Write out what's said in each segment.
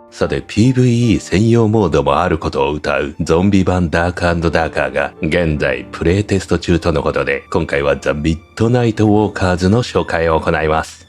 さて PVE 専用モードもあることを謳うゾンビ版ダーク&ダーカーが現在プレイテスト中とのことで、今回はザ・ミッドナイト・ウォーカーズの紹介を行います。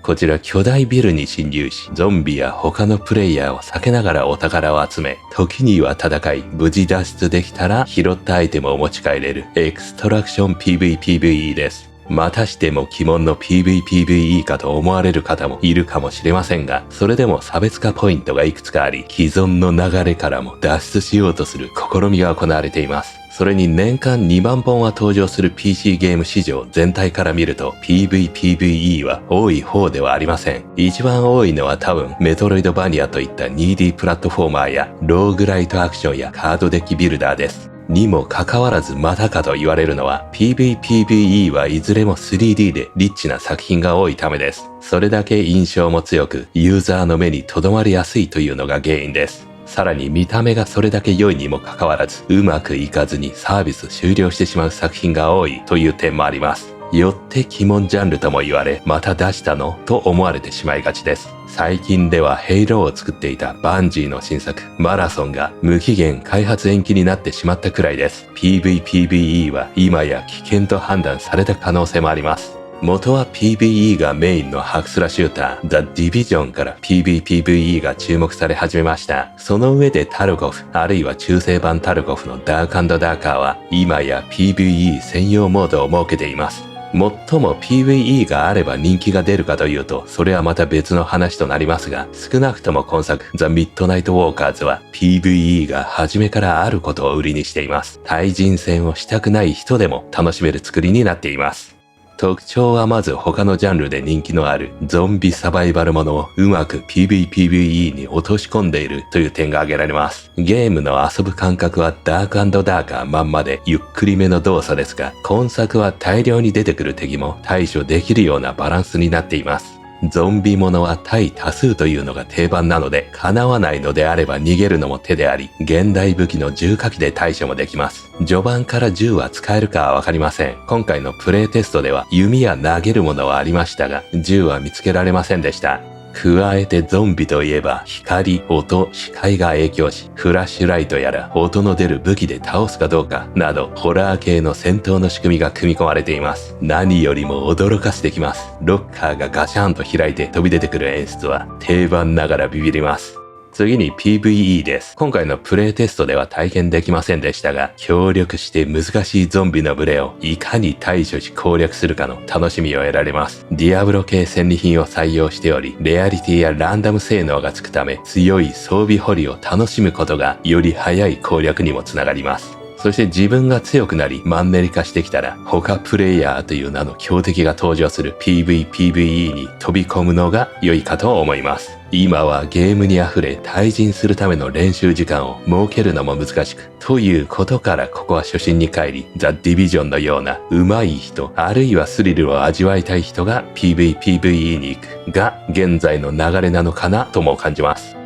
こちら巨大ビルに侵入し、ゾンビや他のプレイヤーを避けながらお宝を集め、時には戦い、無事脱出できたら拾ったアイテムを持ち帰れるエクストラクション PVPVE です。またしても鬼門の PVPVE かと思われる方もいるかもしれませんが、それでも差別化ポイントがいくつかあり、既存の流れからも脱出しようとする試みが行われています。それに年間2万本は登場する PC ゲーム市場全体から見ると PVPVE は多い方ではありません。一番多いのは多分メトロイドバニアといった 2D プラットフォーマーやローグライトアクションやカードデッキビルダーです。にもかかわらずまたかと言われるのは PVPVE はいずれも 3D でリッチな作品が多いためです。それだけ印象も強くユーザーの目に留まりやすいというのが原因です。さらに見た目がそれだけ良いにもかかわらずうまくいかずにサービス終了してしまう作品が多いという点もあります。よって鬼門ジャンルとも言われ、また出したのと思われてしまいがちです。最近ではヘイローを作っていたバンジーの新作マラソンが無期限開発延期になってしまったくらいです。PVPVE は今や危険と判断された可能性もあります。元は PVE がメインのハクスラシューター、ザ・ディビジョンから PVPVE が注目され始めました。その上でタルコフ、あるいは中世版タルコフのダーク&ダーカーは今や PVE 専用モードを設けています。もっとも PVE があれば人気が出るかというと、それはまた別の話となりますが、少なくとも今作、ザ・ミッドナイト・ウォーカーズは PVE が初めからあることを売りにしています。対人戦をしたくない人でも楽しめる作りになっています。特徴はまず他のジャンルで人気のあるゾンビサバイバルものをうまく PVPVE に落とし込んでいるという点が挙げられます。ゲームの遊ぶ感覚はダーク&ダーカーまんまでゆっくりめの動作ですが、今作は大量に出てくる敵も対処できるようなバランスになっています。ゾンビものは対多数というのが定番なので、叶わないのであれば逃げるのも手であり、現代武器の銃火器で対処もできます。序盤から銃は使えるかはわかりません。今回のプレイテストでは弓や投げるものはありましたが、銃は見つけられませんでした。加えてゾンビといえば光、音、視界が影響し、フラッシュライトやら音の出る武器で倒すかどうかなどホラー系の戦闘の仕組みが組み込まれています。何よりも驚かせてきます。ロッカーがガシャンと開いて飛び出てくる演出は定番ながらビビります。次に PVE です。今回のプレイテストでは体験できませんでしたが、協力して難しいゾンビの群れをいかに対処し攻略するかの楽しみを得られます。ディアブロ系戦利品を採用しており、レアリティやランダム性能がつくため、強い装備掘りを楽しむことがより早い攻略にもつながります。そして自分が強くなりマンネリ化してきたら他プレイヤーという名の強敵が登場する PVPVE に飛び込むのが良いかと思います。今はゲームに溢れ対人するための練習時間を設けるのも難しく、ということからここは初心に帰り、ザ・ディビジョンのような上手い人、あるいはスリルを味わいたい人が PVPVE に行くが現在の流れなのかなとも感じます。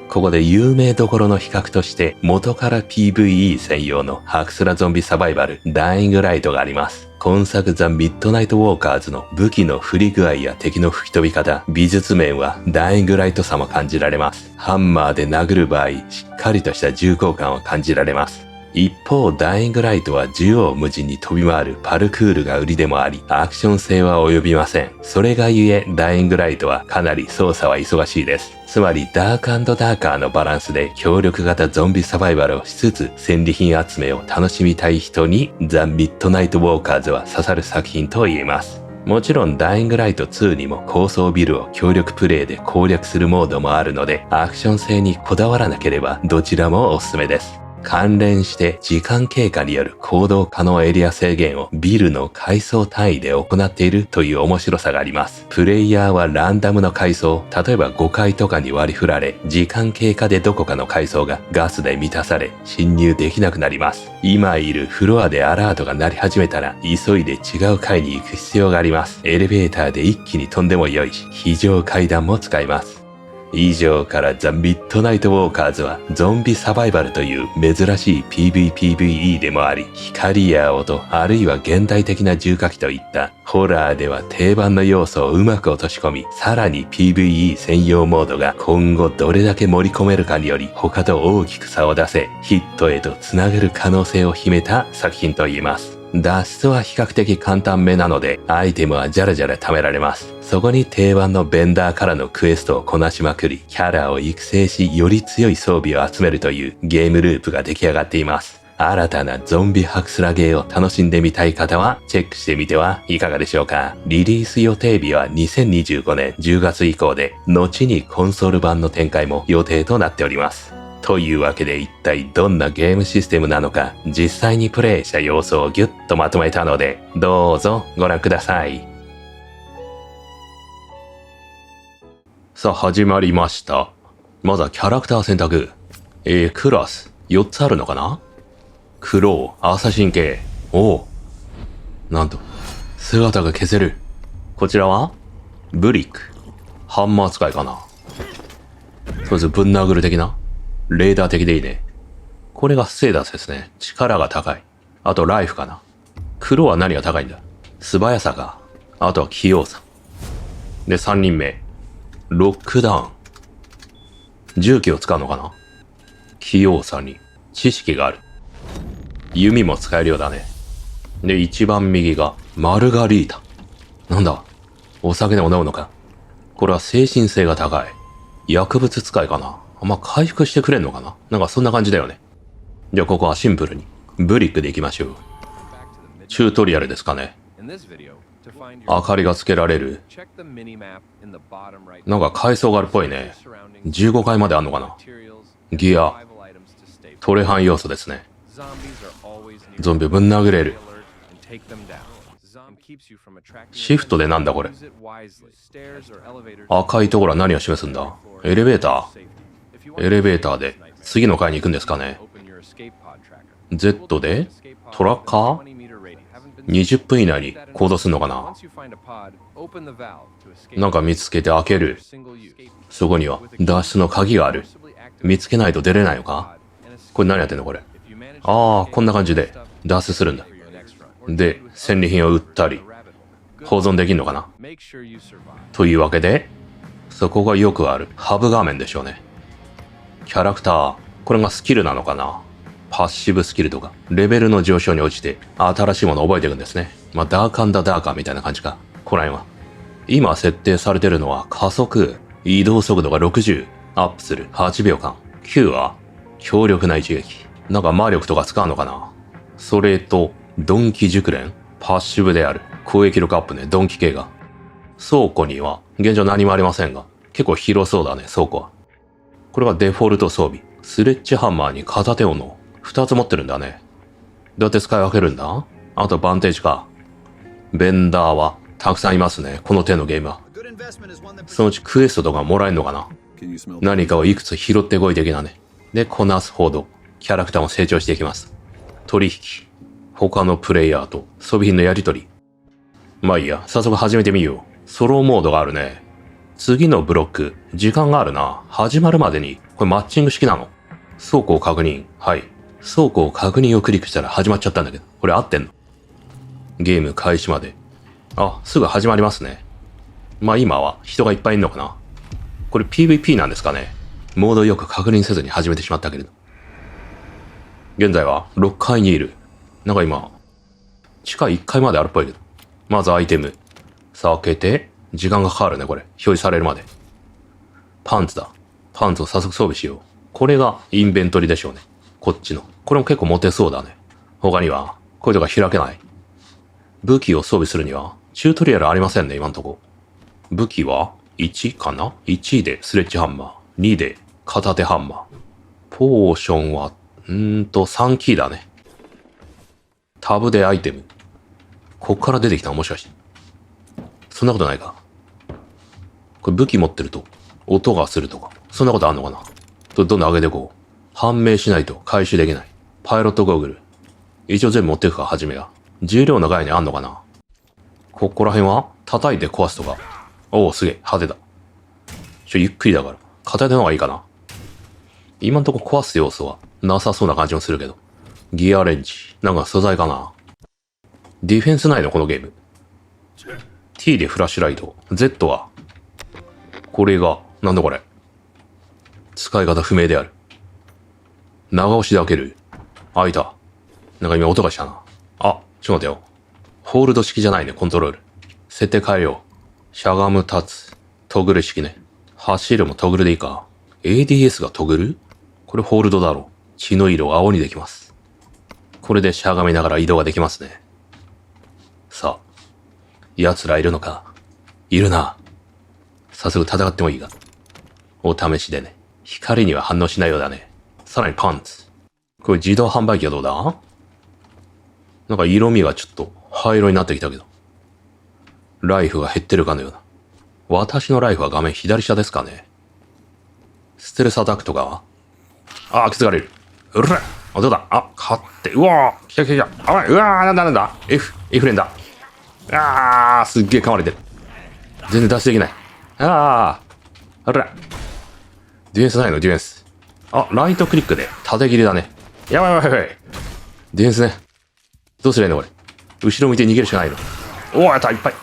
ここで有名どころの比較として元から PVE 専用のハクスラゾンビサバイバルダイイングライトがあります。今作ザ・ミッドナイト・ウォーカーズの武器の振り具合や敵の吹き飛び方、美術面はダイイングライトさも感じられます。ハンマーで殴る場合、しっかりとした重厚感を感じられます。一方、ダイイングライトは縦横無尽に飛び回るパルクールが売りでもあり、アクション性は及びません。それがゆえ、ダイイングライトはかなり操作は忙しいです。つまり、ダーク&ダーカーのバランスで協力型ゾンビサバイバルをしつつ、戦利品集めを楽しみたい人に、ザ・ミッドナイト・ウォーカーズは刺さる作品と言えます。もちろんダイイングライト2にも高層ビルを協力プレイで攻略するモードもあるので、アクション性にこだわらなければどちらもおすすめです。関連して時間経過による行動可能エリア制限をビルの階層単位で行っているという面白さがあります。プレイヤーはランダムの階層、例えば5階とかに割り振られ、時間経過でどこかの階層がガスで満たされ、侵入できなくなります。今いるフロアでアラートが鳴り始めたら、急いで違う階に行く必要があります。エレベーターで一気に飛んでも良いし、非常階段も使えます。以上からザ・ミッドナイト・ウォーカーズはゾンビサバイバルという珍しい PVPVE でもあり、光や音あるいは現代的な重火器といったホラーでは定番の要素をうまく落とし込み、さらに PVE 専用モードが今後どれだけ盛り込めるかにより他と大きく差を出せ、ヒットへとつなげる可能性を秘めた作品と言えます。脱出は比較的簡単めなので、アイテムはじゃらじゃら貯められます。そこに定番のベンダーからのクエストをこなしまくり、キャラを育成し、より強い装備を集めるというゲームループが出来上がっています。新たなゾンビハクスラゲーを楽しんでみたい方はチェックしてみてはいかがでしょうか。リリース予定日は2025年10月以降で、後にコンソール版の展開も予定となっております。というわけで一体どんなゲームシステムなのか、実際にプレイした様子をギュッとまとめたので、どうぞご覧ください。さあ始まりました。まずはキャラクター選択。クラス4つあるのかな。クロー、アサシン系。おお。なんと、姿が消せる。こちらはブリック。ハンマー使いかな。とりあえずぶん殴る的な。レーダー的でいいね。これがステータスですね。力が高い。あとライフかな。黒は何が高いんだ。素早さか。あとは器用さ。で、3人目。ロックダウン。銃器を使うのかな。器用さに知識がある。弓も使えるようだね。で、一番右がマルガリータ。なんだ。お酒でも飲むのか。これは精神性が高い。薬物使いかな。回復してくれんのかな。なんかそんな感じだよね。じゃあここはシンプルにブリックで行きましょう。チュートリアルですかね。明かりがつけられる。なんか階層があるっぽいね。15階まであんのかな。ギア。トレハン要素ですね。ゾンビぶん殴れる。シフトでなんだこれ。赤いところは何を示すんだ。エレベーター。エレベーターで次の階に行くんですかね。Z でトラッカー ?20 分以内に行動するのかな。なんか見つけて開ける。そこには脱出の鍵がある。見つけないと出れないのか。これ何やってんのこれ。ああ、こんな感じで脱出するんだ。で、戦利品を売ったり保存できんのかな。というわけで、そこがよくあるハブ画面でしょうね。キャラクター、これがスキルなのかな。パッシブスキルとか、レベルの上昇に応じて新しいものを覚えていくんですね。ダーカンダダーカーみたいな感じか。こら辺は。今設定されてるのは加速、移動速度が60、アップする8秒間。9は強力な一撃。なんか魔力とか使うのかな。それと、鈍器熟練、パッシブである。攻撃力アップね、鈍器系が。倉庫には現状何もありませんが、結構広そうだね、倉庫は。これがデフォルト装備。スレッジハンマーに片手斧。2つ持ってるんだね。どうやって使い分けるんだ。あとバンテージか。ベンダーはたくさんいますね。この手のゲームは。そのうちクエストとかもらえるのかな。何かをいくつ拾ってこい的なね。で、こなすほどキャラクターも成長していきます。取引。他のプレイヤーと装備品のやり取り。まあいいや、早速始めてみよう。ソロモードがあるね。次のブロック、時間があるな。始まるまでに、これマッチング式なの。倉庫を確認。はい。倉庫を確認をクリックしたら始まっちゃったんだけど、これ合ってんの？ゲーム開始まで。あ、すぐ始まりますね。まあ今は人がいっぱいいるのかな。これ PVP なんですかね。モードよく確認せずに始めてしまったけれど。現在は6階にいる。なんか今、地下1階まであるっぽいけど。まずアイテム。さあ開けて、時間がかかるね、これ。表示されるまで。パンツだ。パンツを早速装備しよう。これがインベントリでしょうね。こっちの。これも結構モテそうだね。他には、こういうのが開けない。武器を装備するには、チュートリアルありませんね、今んとこ。武器は、1かな ?1 でスレッジハンマー。2で片手ハンマー。ポーションは、3キーだね。タブでアイテム。こっから出てきたのもしかして。そんなことないか。これ武器持ってると音がするとか、そんなことあんのかな。どんどん上げていこう。判明しないと回収できない。パイロットゴーグル。一応全部持っていくか、はじめが。重量の概念あんのかな。ここら辺は叩いて壊すとか。おお、すげえ、派手だ。ゆっくりだから。片手の方がいいかな。今んとこ壊す要素はなさそうな感じもするけど。ギアレンジ。なんか素材かな。ディフェンスないのこのゲーム。T でフラッシュライト。Z はこれが、なんだこれ。使い方不明である。長押しで開ける。開いた。なんか今音がしたな。あ、ちょっと待てよ。ホールド式じゃないね、コントロール。設定変えよう。しゃがむ立つ。トグル式ね。走るもトグルでいいか。ADS がトグル？これホールドだろう。血の色を青にできます。これでしゃがみながら移動ができますね。さあ、奴らいるのか。いるな。早速戦ってもいいが。お試しでね。光には反応しないようだね。さらにパンツ。これ自動販売機はどうだ？なんか色味がちょっと灰色になってきたけど。ライフが減ってるかのような。私のライフは画面左下ですかね。ステルスアタックとかは気づかれる。うらあ、どうだあ、勝って。うわー来た来た来た。あわいうわーなんだ F 連だ。すっげー噛まれてる。全然脱出できない。あら。ディフェンスないのディフェンス。あ、ライトクリックで縦切りだね。やばい。ディフェンスね。どうすりゃいいのこれ。後ろ向いて逃げるしかないの。おーやったいっぱい。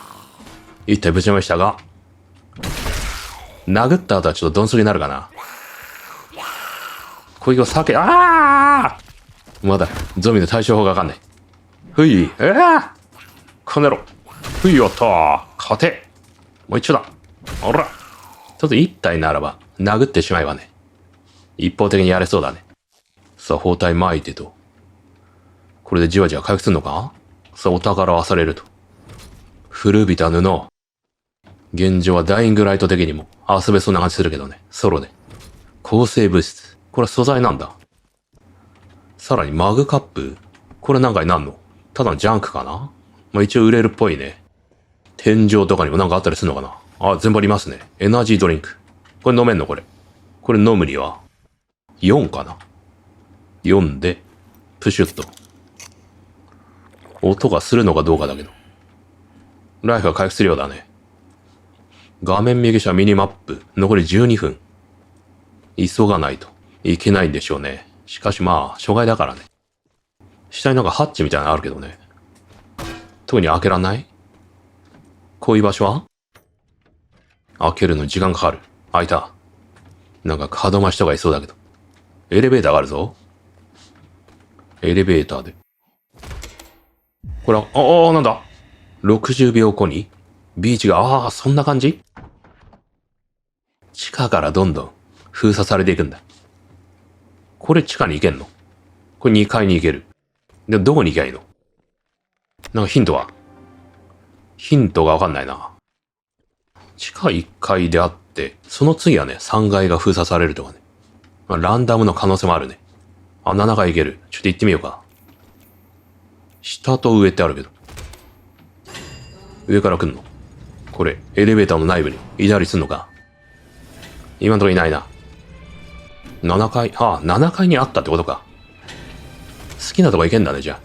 一体ぶちましたが。殴った後はちょっとドンスリになるかな。攻撃を避け、まだゾンビの対処法がわかんない。ふい、この野郎。ふいよっと勝て。もう一丁だ。ほら。ちょっと一体ならば、殴ってしまえばね。一方的にやれそうだね。さあ、包帯巻いてと。これでじわじわ回復するのか？さあ、お宝を漁れると。古びた布。現状はダイイングライト的にも遊べそうな感じするけどね。ソロで。抗生物質。これは素材なんだ。さらにマグカップ。これなんかになんの？ただのジャンクかな？まあ、一応売れるっぽいね。天井とかにもなんかあったりするのかな？全部ありますね。エナジードリンク。これ飲めんのこれ。これ飲むには、4かな？ 4 で、プシュッと。音がするのかどうかだけど。ライフが回復するようだね。画面右下ミニマップ。残り12分。急がないといけないんでしょうね。しかしまあ、障害だからね。下になんかハッチみたいなのあるけどね。特に開けらんない？こういう場所は開けるのに時間かかる。開いた。なんか角増しとかいそうだけど。エレベーターがあるぞ。エレベーターで。これは、なんだ ?60 秒後にビーチが、そんな感じ？地下からどんどん封鎖されていくんだ。これ地下に行けんの？これ2階に行ける。でもどこに行けばいいの？なんかヒントがわかんないな。地下1階であって、その次はね、3階が封鎖されるとかね。まあ、ランダムの可能性もあるね。7階行ける。ちょっと行ってみようか。下と上ってあるけど。上から来んの？これ、エレベーターの内部にいたりすんのか？今のところいないな。7階、7階にあったってことか。好きなとこ行けんだね、じゃあ。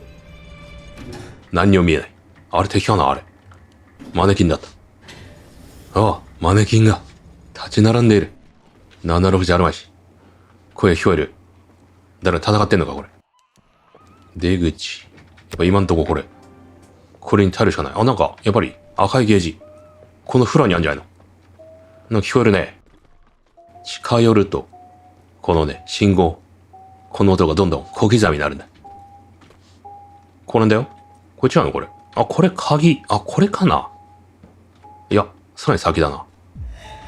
何にも見えない。あれ敵かなあれ。マネキンだった。マネキンが立ち並んでいる。76じゃあるまいし。声聞こえる。誰か戦ってんのかこれ。出口。やっぱ今んとここれに耐えるしかない。なんか、やっぱり赤いゲージ。このフラにあんじゃないの？なんか聞こえるね。近寄ると、このね、信号。この音がどんどん小刻みになるんだ。これだよ。これ違うのこれ。これ鍵。これかな？いや、さらに先だな。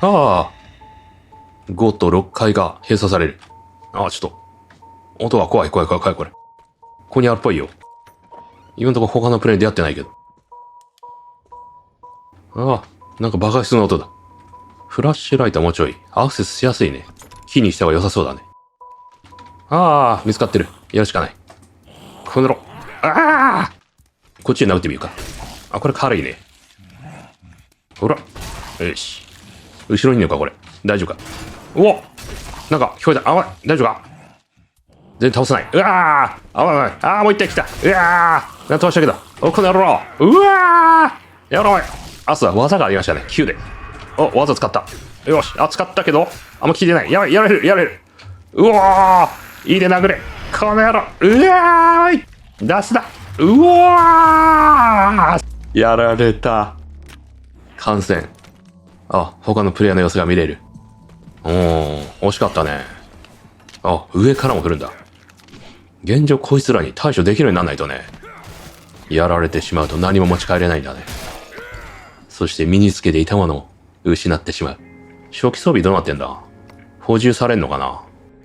5と6階が閉鎖される。ちょっと。音が怖い、これ。ここにあるっぽいよ。今のところ他のプレイに出会ってないけど。なんか爆発しそうな音だ。フラッシュライトはもうちょいアクセスしやすいね。木にした方が良さそうだね。見つかってる。やるしかない。この野郎。こっちで殴ってみるか。これ軽いね。ほら。よし。後ろにいるのか、これ。大丈夫か。なんか聞こえた。大丈夫か。全然倒せない。もう一体来た。なんとかしたけど。この野郎。やばい。技がありましたね。9で。技使った。よし、熱かったけど、あんま効いてない。やれる。うわー、いいで殴れ。この野郎。うわーい。出すだ。うわー、やられた。感染。あ、他のプレイヤーの様子が見れる。惜しかったね。あ、上からも来るんだ。現状こいつらに対処できるようにならないとね。やられてしまうと何も持ち帰れないんだね。そして身につけていたものを失ってしまう。初期装備どうなってんだ？補充されんのかな？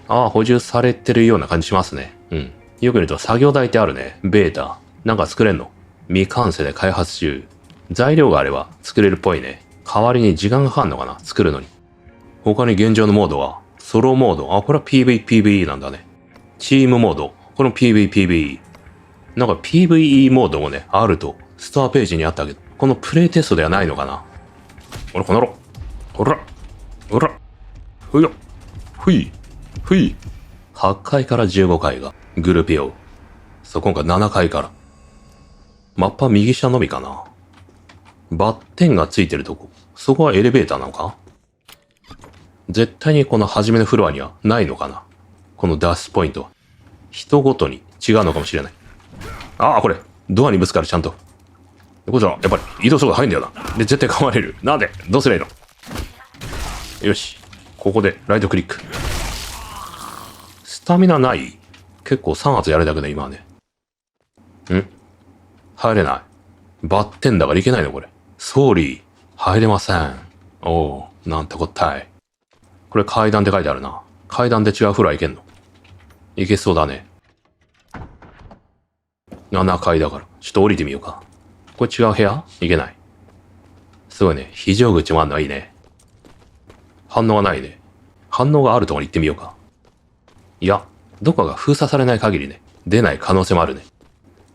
ああ、補充されてるような感じしますね。うん。よく見ると作業台ってあるね。ベータ。なんか作れんの？未完成で開発中。材料があれば作れるっぽいね。代わりに時間がかかるのかな？作るのに。他に現状のモードは、ソロモード。あ、これは PVPVE なんだね。チームモード。この PVPVE。なんか PVE モードもね、あると、ストアページにあったけど、このプレイテストではないのかな？この野郎。ほら。ふよ。ふい。8階から15階がグルピオ。そこが7階から。マッパ右下のみかな。バッテンがついてるとこ。そこはエレベーターなのか？絶対にこの初めのフロアにはないのかな？この脱出ポイントは。人ごとに違うのかもしれない。ああ、これ。ドアにぶつかる、ちゃんと。こちら、やっぱり移動速度速いんだよな。で、絶対噛まれる。なんで？どうすりゃいいの？よし。ここで、ライトクリック。スタミナない？結構3発やるだけで今はね。入れない。バッテンだからいけないのこれ。ソーリー。入れません。おう、なんてこったい。これ階段って書いてあるな。階段で違うフロア行けんの？行けそうだね。7階だから。ちょっと降りてみようか。これ違う部屋？行けない。すごいね。非常口もあんのはいいね。反応がないね。反応があるところに行ってみようか。いや、どこかが封鎖されない限りね、出ない可能性もあるね。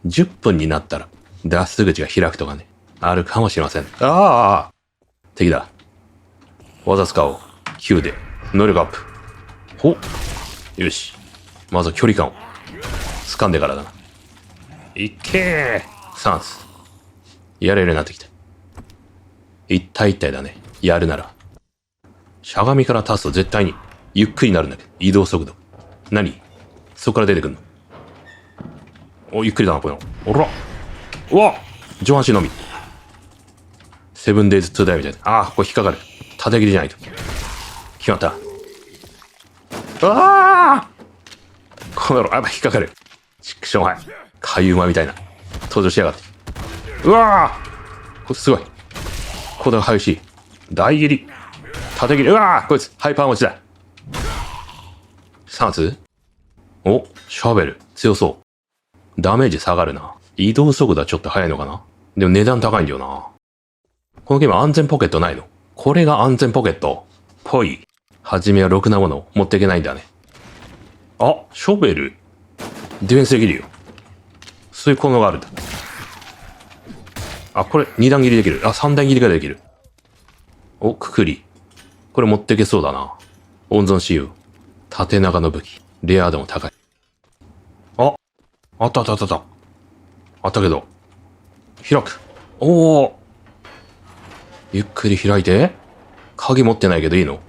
10分になったら、脱出口が開くとかね、あるかもしれません。ああ敵だ。技使おう。Q で、能力アップ。ほよし。まずは距離感を。掴んでからだな。いっけーサンス。やれるようになってきた。一体一体だね。やるなら。しゃがみから立つと絶対に、ゆっくりになるんだけど、移動速度。何？そこから出てくんの？お、ゆっくりだな、これ。おらうわ上半身のみ。セブンデイズ2ダイみたいな。ああ、これ引っかかる。縦切りじゃないと。決まった。ああこの野郎、引っかかる。ちくしょうがない。かゆ馬みたいな。登場しやがって。うわーこれすごい。コードが激しい。大切り。縦切り。うわーこいつ、ハイパー持ちだ。3発お、シャベル。強そう。ダメージ下がるな。移動速度はちょっと速いのかな？でも値段高いんだよな。このゲーム安全ポケットないの？これが安全ポケット。ぽい。はじめはろくなものを持っていけないんだね。あ、ショベル。ディフェンスできるよ。そういう効能があるんだ。あ、これ2段切りできる。あ、3段切りができる。お、くくり。これ持っていけそうだな。温存仕様。縦長の武器。レア度も高い。あ、あった。あったけど。開く。おー。ゆっくり開いて。鍵持ってないけどいいの？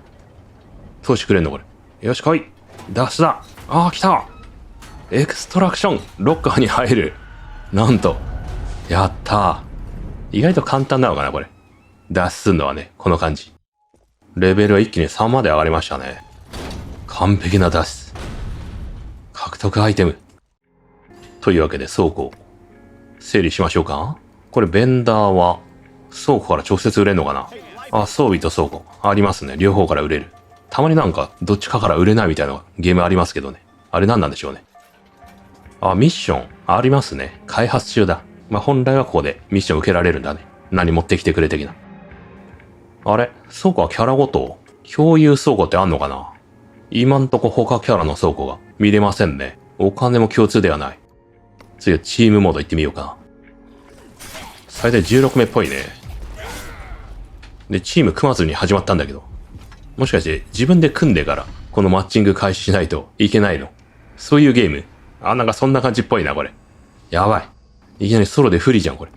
通してくれんのこれ。よし来い。脱出だ。あー来た。エクストラクション。ロッカーに入る。なんと。やったー。意外と簡単なのかなこれ。脱出すんのはね、この感じ。レベルは一気に3まで上がりましたね。完璧な脱出。獲得アイテム。というわけで倉庫。整理しましょうか。これベンダーは倉庫から直接売れんのかな。あ、装備と倉庫。ありますね。両方から売れる。たまになんかどっちかから売れないみたいなゲームありますけどね。あれ何なんでしょうね。あ、ミッションありますね。開発中だ。まあ、本来はここでミッション受けられるんだね。何持ってきてくれ的な。あれ倉庫はキャラごと共有倉庫ってあんのかな。今んとこ他キャラの倉庫が見れませんね。お金も共通ではない。次はチームモード行ってみようか。最大16名っぽいね。で、チーム組まずに始まったんだけど。もしかして自分で組んでからこのマッチング開始しないといけないの？そういうゲーム？あ、なんかそんな感じっぽいな、これ。やばい。いきなりソロで不利じゃん、これ。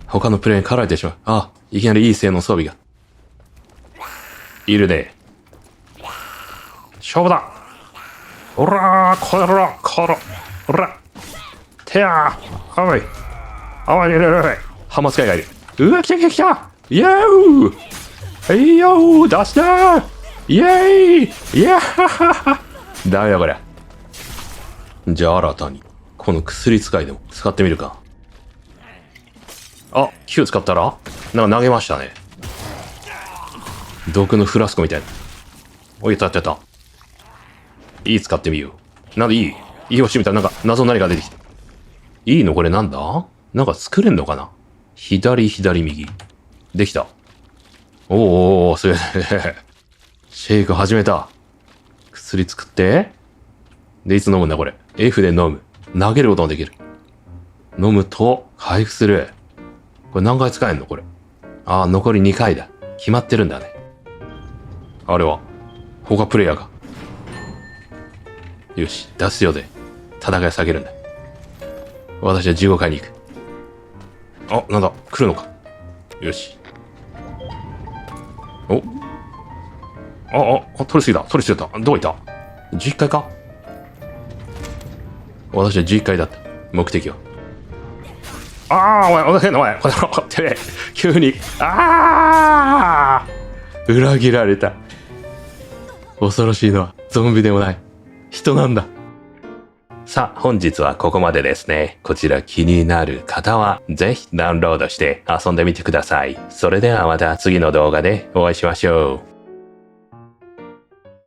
他のプレイに駆られてしまう。あ、いきなりいい性能装備が。いるね。勝負だ。おらー、こら、おら。てやー、おい。おい、ハマスカイがいる。うわ、来た。イエーイいよー、出したーイエーイイエーハダメだこれ。じゃあ新たに、この薬使いでも使ってみるか。あ、Q 使ったらなんか投げましたね。毒のフラスコみたいな。おい、やった。いい使ってみよう。なんでいい押してみたらなんか謎の何が出てきた。いいのこれなんだなんか作れんのかな。左、右。できた。おー、それ、シェイク始めた。薬作って。で、いつ飲むんだこれ。F で飲む。投げることもできる。飲むと回復する。これ何回使えんのこれ。ああ、残り2回だ。決まってるんだね。あれは他プレイヤーが。よし、出すよで戦いを避けるんだ。私は15回に行く。あ、なんだ、来るのか。よし。取りすぎた。どこ行った ?11 回か。私は11回だった。目的は。お前、この、てめえ、急に、裏切られた。恐ろしいのは、ゾンビでもない。人なんだ。さあ、本日はここまでですね。こちら気になる方は、ぜひダウンロードして遊んでみてください。それではまた次の動画でお会いしましょう。